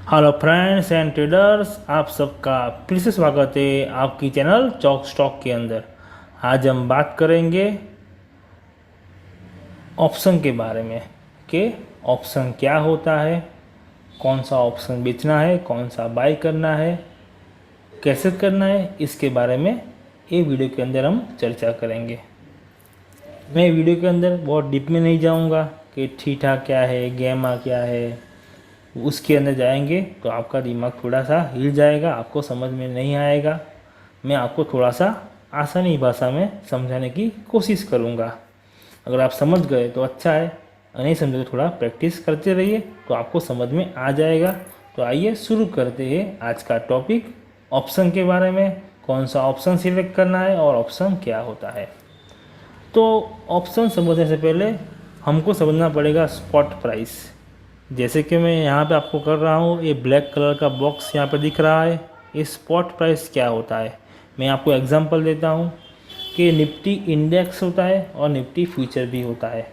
Hello friends and traders, आप सबका फिर से स्वागत है आपकी चैनल चॉक स्टॉक के अंदर। आज हम बात करेंगे ऑप्शन के बारे में कि ऑप्शन क्या होता है, कौन सा ऑप्शन बेचना है, कौन सा बाय करना है, कैसे करना है, इसके बारे में ये वीडियो के अंदर हम चर्चा करेंगे। मैं वीडियो के अंदर बहुत डीप में नहीं जाऊंगा कि थीटा क्या है, गैमा क्या है, उसके अंदर जाएंगे तो आपका दिमाग थोड़ा सा हिल जाएगा, आपको समझ में नहीं आएगा। मैं आपको थोड़ा सा आसानी भाषा में समझाने की कोशिश करूँगा। अगर आप समझ गए तो अच्छा है, नहीं समझे तो थोड़ा प्रैक्टिस करते रहिए तो आपको समझ में आ जाएगा। तो आइए शुरू करते हैं आज का टॉपिक, ऑप्शन के बारे में, कौन सा ऑप्शन सिलेक्ट करना है और ऑप्शन क्या होता है। तो ऑप्शन समझने से पहले हमको समझना पड़ेगा स्पॉट प्राइस। जैसे कि मैं यहाँ पे आपको कर रहा हूँ, ये ब्लैक कलर का बॉक्स यहाँ पे दिख रहा है, ये स्पॉट प्राइस क्या होता है। मैं आपको एग्जांपल देता हूँ कि निफ्टी इंडेक्स होता है और निफ्टी फ्यूचर भी होता है।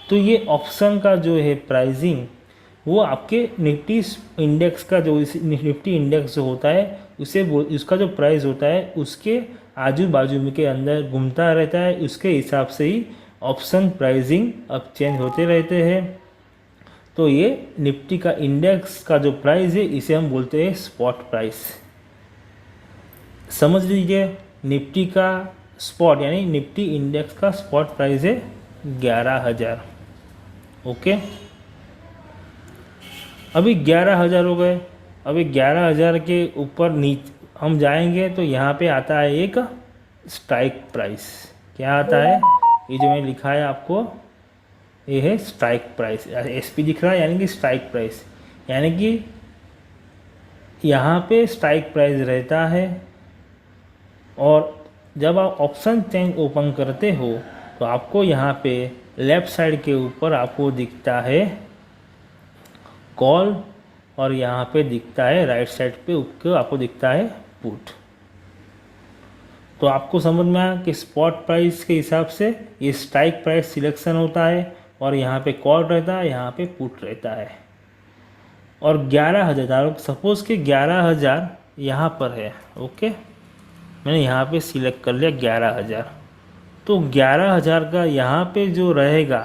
तो ये ऑप्शन का जो है प्राइसिंग, वो आपके निफ्टी इंडेक्स का जो निफ्टी इंडेक्स जो होता है उसे उसका जो प्राइस होता है उसके आजू बाजू में के अंदर घूमता रहता है, उसके हिसाब से ही ऑप्शन प्राइसिंग अब चेंज होते रहते हैं। तो ये निफ्टी का इंडेक्स का जो प्राइस है इसे हम बोलते हैं स्पॉट प्राइस। समझ लीजिए, निफ्टी का स्पॉट यानी निफ्टी इंडेक्स का स्पॉट प्राइस है 11,000। ओके, अभी 11,000 हो गए। अभी 11,000 के ऊपर नीचे हम जाएंगे तो यहाँ पे आता है एक स्ट्राइक प्राइस। क्या आता है, ये जो मैंने लिखा है आपको, ये है स्ट्राइक प्राइस। एसपी दिख रहा है यानी कि स्ट्राइक प्राइस, यानी कि यहाँ पे स्ट्राइक प्राइस रहता है। और जब आप ऑप्शन चेंज ओपन करते हो तो आपको यहाँ पे लेफ़्ट साइड के ऊपर आपको दिखता है कॉल, और यहाँ पे दिखता है राइट साइड पे ऊपर आपको दिखता है पुट। तो आपको समझ में आया कि स्पॉट प्राइस के हिसाब से ये स्ट्राइक प्राइस सिलेक्शन होता है और यहाँ पे कॉल रहता है, यहाँ पे पुट रहता है। और 11,000, सपोज़ कि 11,000 यहाँ पर है। ओके, मैंने यहाँ पे सिलेक्ट कर लिया 11,000। तो 11,000 का यहाँ पे जो रहेगा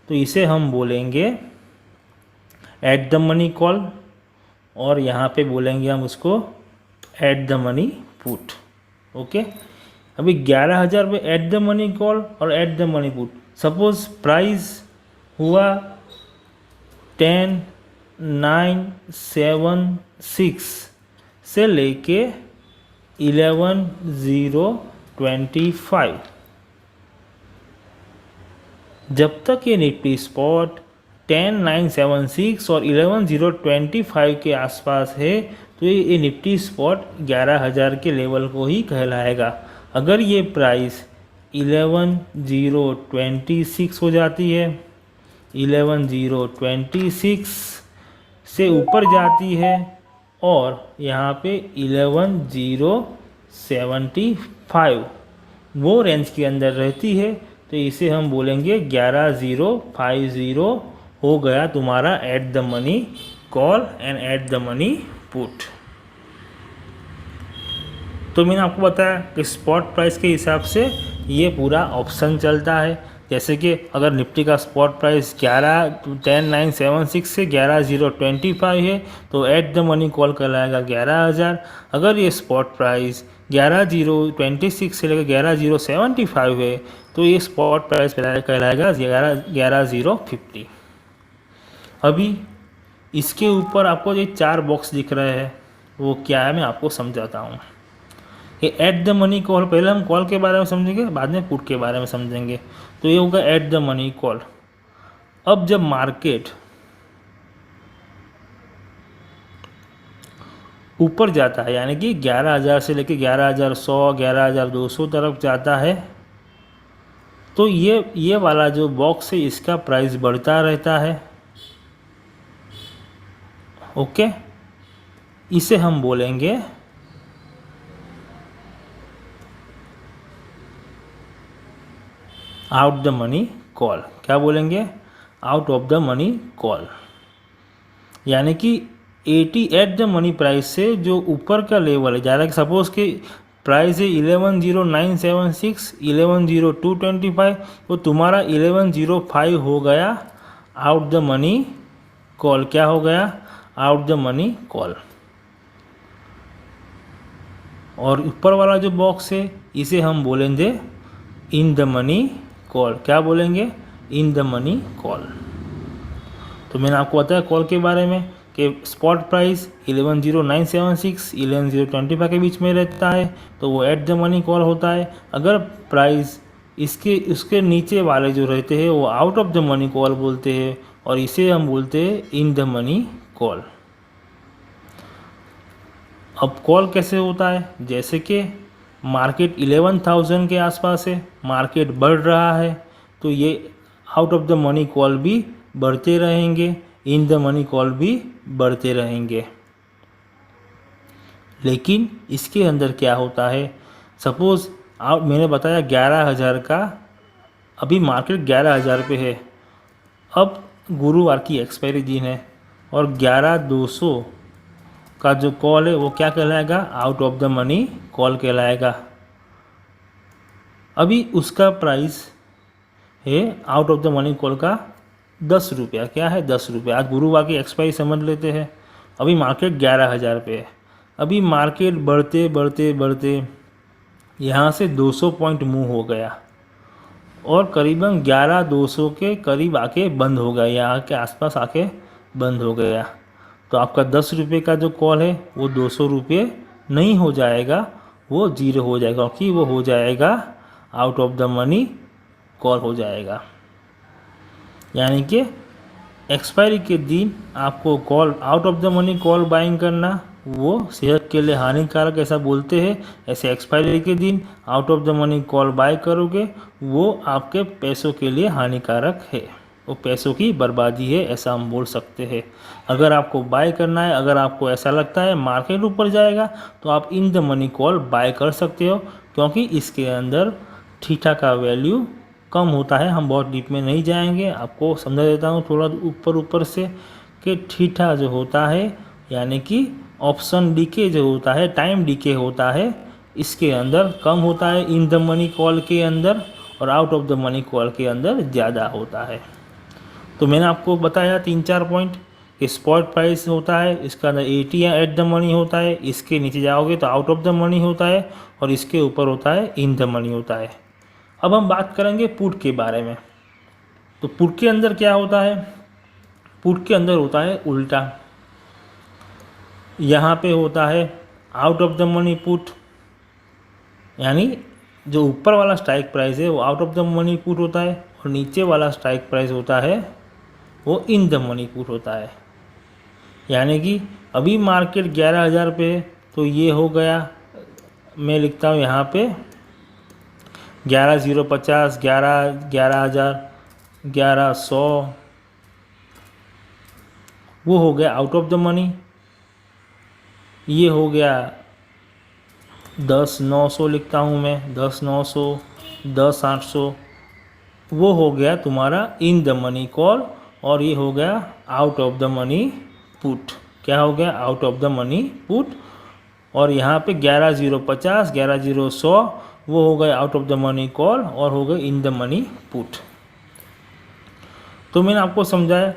तो इसे हम बोलेंगे एट द मनी कॉल, और यहाँ पे बोलेंगे हम उसको at the money put. Okay, अभी 11,000 पे एट द मनी कॉल और at the money put. Suppose price हुआ 10,976 से लेके 11,025। जब तक ये निफ्टी स्पॉट 10,976 और 11,025 के आसपास है तो ये निफ्टी स्पॉट 11,000 के लेवल को ही कहलाएगा। अगर ये प्राइस 11,026 हो जाती है, 11,026 से ऊपर जाती है और यहाँ पे 11,075 वो रेंज के अंदर रहती है, तो इसे हम बोलेंगे 11,050 हो गया तुम्हारा at the money call and at the money put. तो मैंने आपको बताया कि स्पॉट प्राइस के हिसाब से ये पूरा ऑप्शन चलता है। जैसे कि अगर निफ्टी का स्पॉट प्राइस 10,976 से 11,025 है तो एट द मनी कॉल कहलाएगा 11,000। अगर ये स्पॉट प्राइस 11,026 से लेकर 11,075 है तो ये स्पॉट प्राइस कहलाएगा 11,050। अभी इसके ऊपर आपको ये 4 बॉक्स दिख रहे हैं, वो क्या है मैं आपको समझाता हूँ। ये एट द मनी कॉल, पहले हम कॉल के बारे में समझेंगे, बाद में पुट के बारे में समझेंगे। तो ये होगा एट द मनी कॉल। अब जब मार्केट ऊपर जाता है यानी कि 11,000 से लेकर 11,100, 11,200 तरफ जाता है तो ये वाला जो बॉक्स है इसका प्राइस बढ़ता रहता है। ओके, इसे हम बोलेंगे आउट द मनी कॉल। क्या बोलेंगे, out of the money call. यानी कि 80 एट द मनी प्राइस से जो ऊपर का लेवल है, ज़्यादा सपोज कि प्राइस है 110976, 110225, तो तुम्हारा 1105 हो गया आउट द मनी कॉल। क्या हो गया? Out the money call. और ऊपर वाला जो बॉक्स है इसे हम बोलेंगे इन द मनी कॉल। क्या बोलेंगे? इन द मनी कॉल। तो मैंने आपको बताया कॉल के बारे में कि स्पॉट प्राइस 110976 11,025 के बीच में रहता है तो वो एट द मनी कॉल होता है। अगर प्राइस उसके नीचे वाले जो रहते हैं वो out of the money call बोलते हैं, और इसे हम बोलते हैं इन द मनी कॉल। अब कॉल कैसे होता है? जैसे कि मार्केट 11,000 के आसपास है, मार्केट बढ़ रहा है, तो ये out of the money call भी बढ़ते रहेंगे, इन द मनी कॉल भी बढ़ते रहेंगे। लेकिन इसके अंदर क्या होता है, सपोज़ मैंने बताया 11,000 का, अभी मार्केट 11,000 पे है, अब गुरुवार की एक्सपायरी दिन है और 11,200 का जो कॉल है वो क्या कहलाएगा? Out of the money call कहलाएगा। अभी उसका प्राइस है out of the money call का 10 रुपया। क्या है? 10 रुपया। आज गुरुवार की एक्सपायरी समझ लेते हैं। अभी मार्केट 11,000 पे है। अभी मार्केट बढ़ते बढ़ते बढ़ते यहाँ से 200 पॉइंट मूव हो गया और करीबन 11,200 के करीब आके बंद हो गया, यहाँ के आसपास आके बंद हो गया। तो आपका 10 रुपये का जो कॉल है वो 200 रुपये नहीं हो जाएगा, वो जीरो हो जाएगा, क्योंकि वो हो जाएगा out of the money call हो जाएगा। यानी कि एक्सपायरी के दिन आपको call out of the money call buying करना वो सेहत के लिए हानिकारक ऐसा बोलते हैं। ऐसे एक्सपायरी के दिन out of the money call buy करोगे वो आपके पैसों के लिए हानिकारक है, वो पैसों की बर्बादी है, ऐसा हम बोल सकते हैं। अगर आपको बाय करना है, अगर आपको ऐसा लगता है मार्केट ऊपर जाएगा तो आप in the money call buy कर सकते हो, क्योंकि इसके अंदर थीटा का वैल्यू कम होता है। हम बहुत डीप में नहीं जाएंगे, आपको समझा देता हूँ थोड़ा ऊपर से कि थीटा जो होता है यानी कि ऑप्शन डीके जो होता है, टाइम डीके होता है, इसके अंदर कम होता है इन द मनी कॉल के अंदर, और out of the money call के अंदर ज़्यादा होता है। तो मैंने आपको बताया 3-4 पॉइंट कि स्पॉट प्राइस होता है, इसका अंदर 80 या एट द मनी होता है, इसके नीचे जाओगे तो आउट ऑफ द मनी होता है, और इसके ऊपर होता है इन द मनी होता है। अब हम बात करेंगे पुट के बारे में। तो पुट के अंदर क्या होता है? पुट के अंदर होता है उल्टा। यहाँ पे होता है out of the money put, यानी जो ऊपर वाला स्ट्राइक प्राइस है वो out of the money put होता है, और नीचे वाला स्ट्राइक प्राइस होता है वो इन द मनी पुट होता है। यानी कि अभी मार्केट 11,000 पे है तो ये हो गया, मैं लिखता हूँ यहाँ पे 11,050, 11,000, 1100, वो हो गया आउट ऑफ द मनी। ये हो गया 10,900 लिखता हूँ मैं, 10,900, 10,800, वो हो गया तुम्हारा इन द मनी कॉल, और ये हो गया out of the money put. क्या हो गया? Out of the money put. और यहाँ पे 11,050, 11,100 वो हो गए out of the money call, और हो गए इन द मनी पुट। तो मैंने आपको समझाया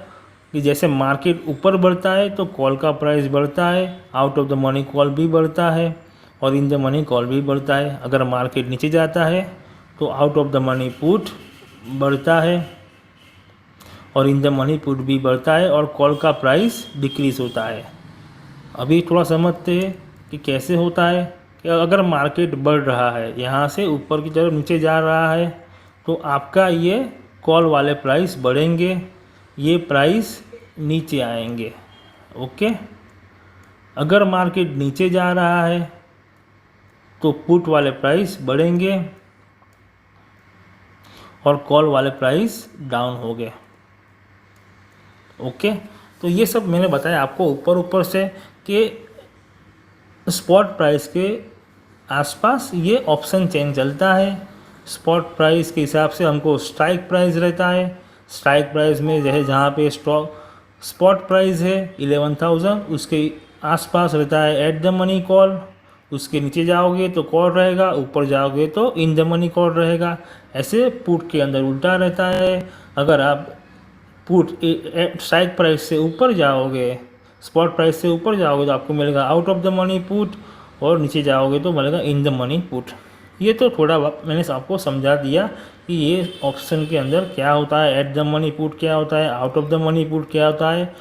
कि जैसे मार्केट ऊपर बढ़ता है तो कॉल का प्राइस बढ़ता है, out of the money call भी बढ़ता है, और इन द मनी कॉल भी बढ़ता है। अगर मार्केट नीचे जाता है तो out of the money put बढ़ता है, और इन द मनी पुट भी बढ़ता है, और कॉल का प्राइस डिक्रीज होता है। अभी थोड़ा समझते हैं कि कैसे होता है। कि अगर मार्केट बढ़ रहा है, यहाँ से ऊपर की तरफ नीचे जा रहा है, तो आपका ये कॉल वाले प्राइस बढ़ेंगे, ये प्राइस नीचे आएंगे। ओके। अगर मार्केट नीचे जा रहा है तो पुट वाले प्राइस बढ़ेंगे और कॉल वाले प्राइस डाउन हो गए। ओके। तो ये सब मैंने बताया आपको ऊपर से कि स्पॉट प्राइस के आसपास ये ऑप्शन चेन चलता है। स्पॉट प्राइस के हिसाब से हमको स्ट्राइक प्राइस रहता है। स्ट्राइक प्राइस में जहाँ पे स्टॉक स्पॉट प्राइस है 11,000, उसके आसपास रहता है एट द मनी कॉल, उसके नीचे जाओगे तो कॉल रहेगा, ऊपर जाओगे तो इन द मनी कॉल रहेगा। ऐसे पुट के अंदर उल्टा रहता है। अगर आप पुट स्ट्राइक प्राइस से ऊपर जाओगे, स्पॉट प्राइस से ऊपर जाओगे तो आपको मिलेगा out of the money put, और नीचे जाओगे तो मिलेगा इन द मनी पुट। ये तो थोड़ा मैंने आपको समझा दिया कि ये ऑप्शन के अंदर क्या होता है, एट द मनी पुट क्या होता है, out of the money put क्या होता है,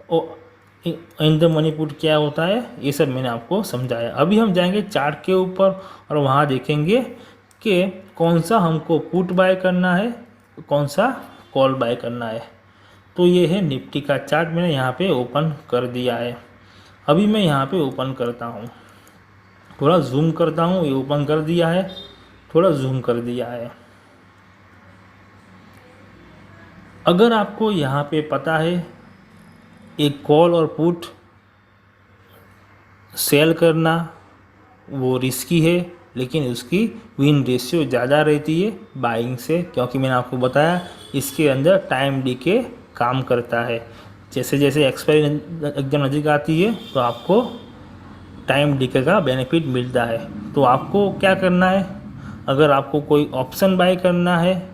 और इन द मनी पुट क्या होता है, ये सब मैंने आपको समझाया। अभी हम जाएंगे चार्ट के ऊपर और वहाँ देखेंगे कि कौन सा हमको पुट बाय करना है, कौन सा कॉल बाय करना है। तो ये है निफ्टी का चार्ट, मैंने यहाँ पे ओपन कर दिया है। अभी मैं यहाँ पे ओपन करता हूँ, थोड़ा जूम करता हूँ, ये ओपन कर दिया है, थोड़ा जूम कर दिया है। अगर आपको यहाँ पे पता है एक कॉल और पुट सेल करना वो रिस्की है, लेकिन उसकी विन रेशियो ज़्यादा रहती है बाइंग से, क्योंकि मैंने आपको बताया इसके अंदर टाइम डीके काम करता है। जैसे जैसे एक्सपायरी एकदम नज़दीक आती है तो आपको टाइम डीके का बेनिफिट मिलता है। तो आपको क्या करना है, अगर आपको कोई ऑप्शन बाय करना है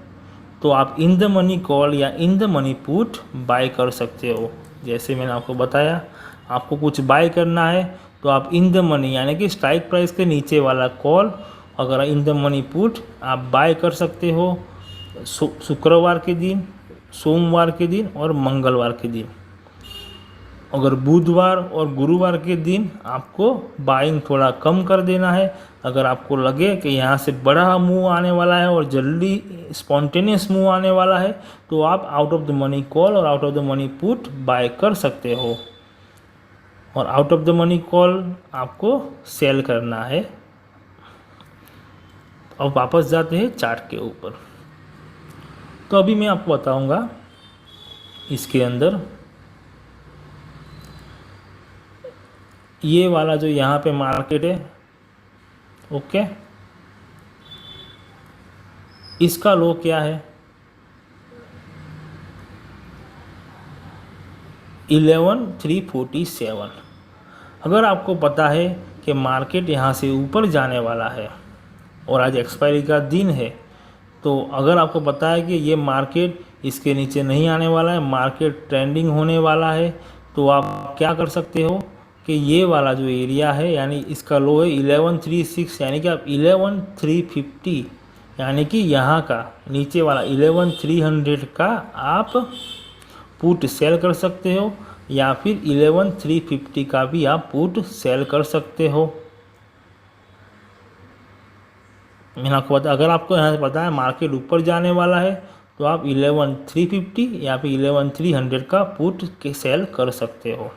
तो आप इन द मनी कॉल या इन द मनी पुट बाय कर सकते हो। जैसे मैंने आपको बताया, आपको कुछ बाय करना है तो आप इन द मनी यानी कि स्ट्राइक प्राइस के नीचे वाला कॉल, अगर इन द मनी पुट आप बाय कर सकते हो शुक्रवार के दिन, सोमवार के दिन और मंगलवार के दिन। अगर बुधवार और गुरुवार के दिन आपको बाइंग थोड़ा कम कर देना है। अगर आपको लगे कि यहाँ से बड़ा मूव आने वाला है और जल्दी स्पॉन्टेनियस मूव आने वाला है तो आप out of the money call और out of the money put buy कर सकते हो। और out of the money call आपको सेल करना है। अब वापस जाते हैं चार्ट के ऊपर। तो अभी मैं आपको बताऊंगा इसके अंदर ये वाला जो यहाँ पे मार्केट है, ओके, इसका लो क्या है 11,347। अगर आपको पता है कि मार्केट यहाँ से ऊपर जाने वाला है और आज एक्सपायरी का दिन है, तो अगर आपको पता है कि ये मार्केट इसके नीचे नहीं आने वाला है, मार्केट ट्रेंडिंग होने वाला है, तो आप क्या कर सकते हो कि ये वाला जो एरिया है यानी इसका लो है 1136, यानी कि आप 11,350 यानी कि यहाँ का नीचे वाला 11,300 का आप पुट सेल कर सकते हो, या फिर 11,350 का भी आप पुट सेल कर सकते हो। मैंने आपको बता, अगर आपको यहाँ से पता है मार्केट ऊपर जाने वाला है तो आप 11,350 या फिर 11,300 का पुट के सेल कर सकते हो।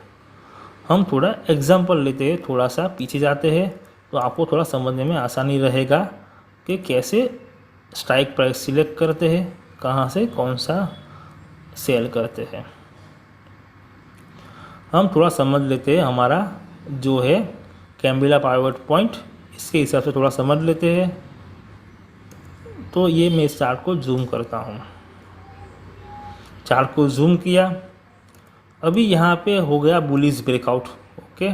हम थोड़ा एग्जांपल लेते हैं, थोड़ा सा पीछे जाते हैं तो आपको थोड़ा समझने में आसानी रहेगा कि कैसे स्ट्राइक प्राइस सिलेक्ट करते हैं, कहाँ से कौन सा सेल करते हैं। हम थोड़ा समझ लेते हैं हमारा जो है कैम्बिला पाइवट पॉइंट, इसके हिसाब से थोड़ा समझ लेते हैं। तो ये मैं इस चार्ट को जूम करता हूँ, चार्ट को जूम किया। अभी यहाँ पे हो गया बुलिश ब्रेकआउट, ओके,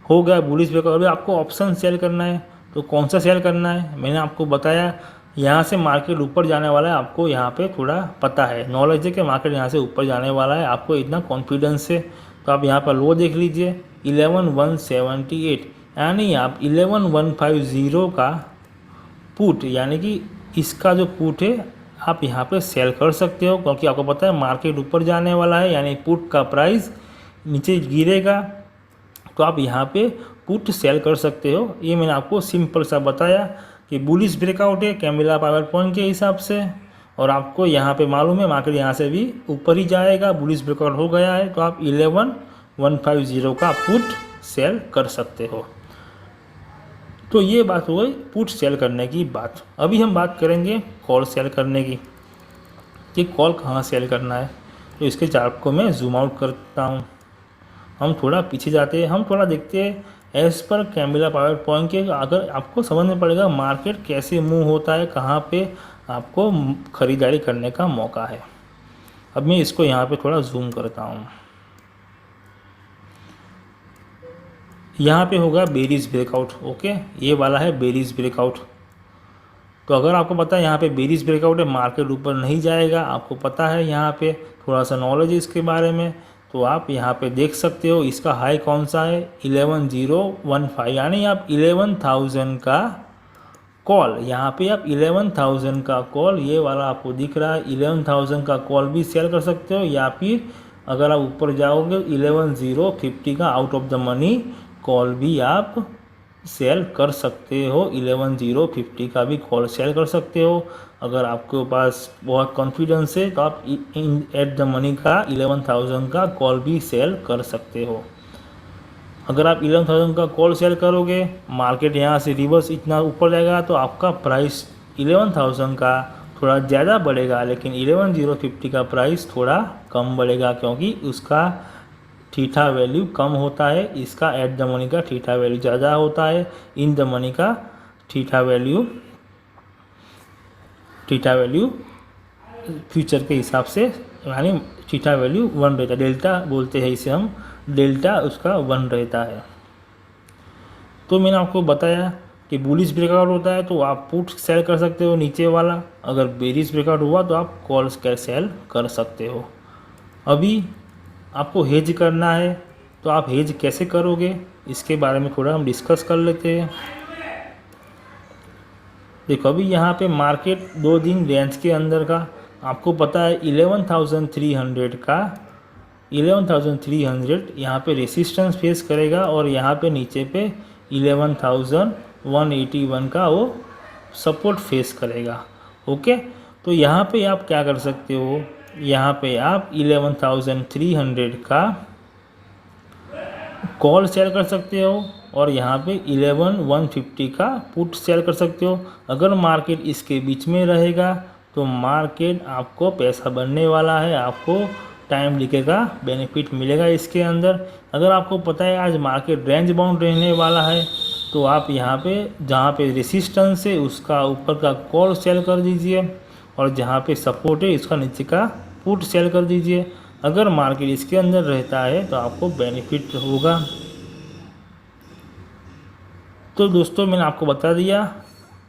हो गया बुलिश ब्रेकआउट। अभी आपको ऑप्शन सेल करना है तो कौन सा सेल करना है, मैंने आपको बताया यहाँ से मार्केट ऊपर जाने वाला है। आपको यहाँ पे थोड़ा पता है, नॉलेज है कि मार्केट यहाँ से ऊपर जाने वाला है, आपको इतना कॉन्फिडेंस है। तो आप यहाँ पर लो देख लीजिए 11,178, यानी आप 11,150 का पुट यानी कि इसका जो पुट है आप यहाँ पे सेल कर सकते हो, क्योंकि आपको पता है मार्केट ऊपर जाने वाला है, यानी पुट का प्राइस नीचे गिरेगा तो आप यहाँ पे पुट सेल कर सकते हो। ये मैंने आपको सिंपल सा बताया कि बुलिश ब्रेकआउट है कैम्बिला पाइवट पॉइंट के हिसाब से, और आपको यहाँ पे मालूम है मार्केट यहाँ से भी ऊपर ही जाएगा, बुलिश ब्रेकआउट हो गया है तो आप 11,150 का पुट सेल कर सकते हो। तो ये बात हो गई पुट सेल करने की बात। अभी हम बात करेंगे कॉल सेल करने की, कि कॉल कहाँ सेल करना है। तो इसके चार्ट को मैं जूम आउट करता हूँ, हम थोड़ा पीछे जाते हैं, हम थोड़ा देखते हैं एज पर कैम्बिला पाइवट पॉइंट के। अगर आपको समझना पड़ेगा मार्केट कैसे मूव होता है, कहाँ पे आपको ख़रीदारी करने का मौका है। अब मैं इसको यहाँ पे थोड़ा जूम करता हूँ। यहाँ पे होगा बेरिज ब्रेकआउट। ओके, ये वाला है बेरिज ब्रेकआउट। तो अगर आपको पता है यहाँ पे बेरिज ब्रेकआउट है, मार्केट ऊपर नहीं जाएगा, आपको पता है यहाँ पे थोड़ा सा नॉलेज है इसके बारे में, तो आप यहाँ पे देख सकते हो इसका हाई कौन सा है 11015, यानी आप 11,000 का कॉल, यहाँ पे आप 11,000 का कॉल, ये वाला आपको दिख रहा है 11,000 का कॉल भी सेल कर सकते हो, या फिर अगर आप ऊपर जाओगे 11,050 का out of the money call भी आप सेल कर सकते हो। 11,050 का भी कॉल सेल कर सकते हो। अगर आपके पास बहुत कॉन्फिडेंस है तो आप एट द मनी का 11,000 का कॉल भी सेल कर सकते हो। अगर आप 11,000 का कॉल सेल करोगे, मार्केट यहाँ से रिवर्स इतना ऊपर जाएगा तो आपका प्राइस 11,000 का थोड़ा ज़्यादा बढ़ेगा, लेकिन 11,050 का प्राइस थोड़ा कम बढ़ेगा, क्योंकि उसका थीटा वैल्यू कम होता है, इसका एट द मनी का थीटा वैल्यू ज़्यादा होता है। इन द मनी का थीटा वैल्यू फ्यूचर के हिसाब से, यानी थीटा वैल्यू 1 रहता है, डेल्टा बोलते हैं इसे हम, डेल्टा उसका 1 रहता है। तो मैंने आपको बताया कि बुलिश ब्रेकआउट होता है तो आप पुट सेल कर सकते हो नीचे वाला, अगर बेरिश ब्रेकआउट हुआ तो आप कॉल्स का सेल कर सकते हो। अभी आपको हेज करना है तो आप हेज कैसे करोगे इसके बारे में थोड़ा हम डिस्कस कर लेते हैं। देखो, अभी यहाँ पे मार्केट 2 दिन रेंज के अंदर का, आपको पता है 11,300 का 11,300 यहाँ पे रेसिस्टेंस फेस करेगा, और यहाँ पे नीचे पे 11,181 का वो सपोर्ट फेस करेगा। ओके, तो यहाँ पे आप क्या कर सकते हो, यहाँ पे आप 11,300 का कॉल सेल कर सकते हो, और यहाँ पे 11,150 का पुट सेल कर सकते हो। अगर मार्केट इसके बीच में रहेगा तो मार्केट आपको पैसा बनने वाला है, आपको टाइम लिखेगा, बेनिफिट मिलेगा इसके अंदर। अगर आपको पता है आज मार्केट रेंज बाउंड रहने वाला है तो आप यहाँ पे जहाँ पे रेसिस्टेंस है उसका ऊपर का कॉल सेल कर दीजिए, और जहाँ पे सपोर्ट है इसका नीचे का पुट सेल कर दीजिए। अगर मार्केट इसके अंदर रहता है तो आपको बेनिफिट होगा। तो दोस्तों, मैंने आपको बता दिया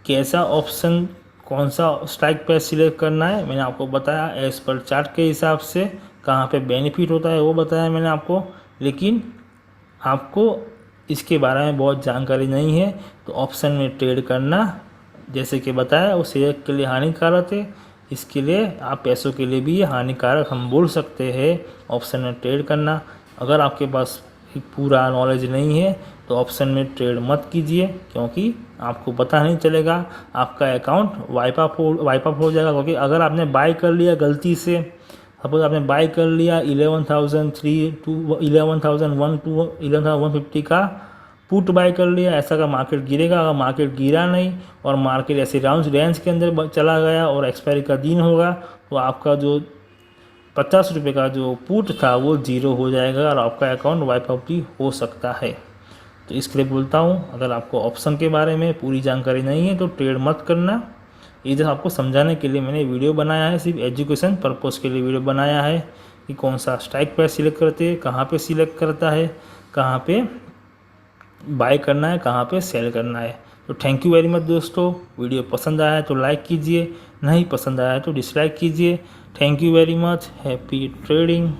कैसा ऑप्शन, कौन सा स्ट्राइक प्राइस सिलेक्ट करना है, मैंने आपको बताया एज पर चार्ट के हिसाब से कहाँ पे बेनिफिट होता है वो बताया मैंने आपको। लेकिन आपको इसके बारे में बहुत जानकारी नहीं है तो ऑप्शन में ट्रेड करना, जैसे कि बताया, वो सेहत के लिए हानिकारक है, इसके लिए आप पैसों के लिए भी ये हानिकारक हम बोल सकते हैं ऑप्शन में ट्रेड करना। अगर आपके पास पूरा नॉलेज नहीं है तो ऑप्शन में ट्रेड मत कीजिए, क्योंकि आपको पता नहीं चलेगा, आपका अकाउंट वाइप ऑफ हो जाएगा। क्योंकि अगर आपने बाय कर लिया गलती से, सपोज आपने बाय कर लिया 11,003 टू 11,001 टू 11,150 का पुट बाय कर लिया, ऐसा का मार्केट गिरेगा। अगर मार्केट गिरा नहीं और मार्केट ऐसे राउंड रेंज के अंदर चला गया और एक्सपायरी का दिन होगा तो आपका जो 50 रुपये का जो पुट था वो 0 हो जाएगा और आपका अकाउंट वाइप आउट भी हो सकता है। तो इसके लिए बोलता हूँ, अगर आपको ऑप्शन के बारे में पूरी जानकारी नहीं है तो ट्रेड मत करना। ये जो आपको समझाने के लिए मैंने वीडियो बनाया है, सिर्फ एजुकेशन पर्पज़ के लिए वीडियो बनाया है कि कौन सा स्ट्राइक प्राइस सिलेक्ट करते हैं, कहाँ पे सिलेक्ट करता है, कहाँ पे बाय करना है, कहाँ पे सेल करना है। तो थैंक यू वेरी मच दोस्तों। वीडियो पसंद आया है तो लाइक कीजिए, नहीं पसंद आया है तो डिसलाइक कीजिए। Thank you very much. Happy trading.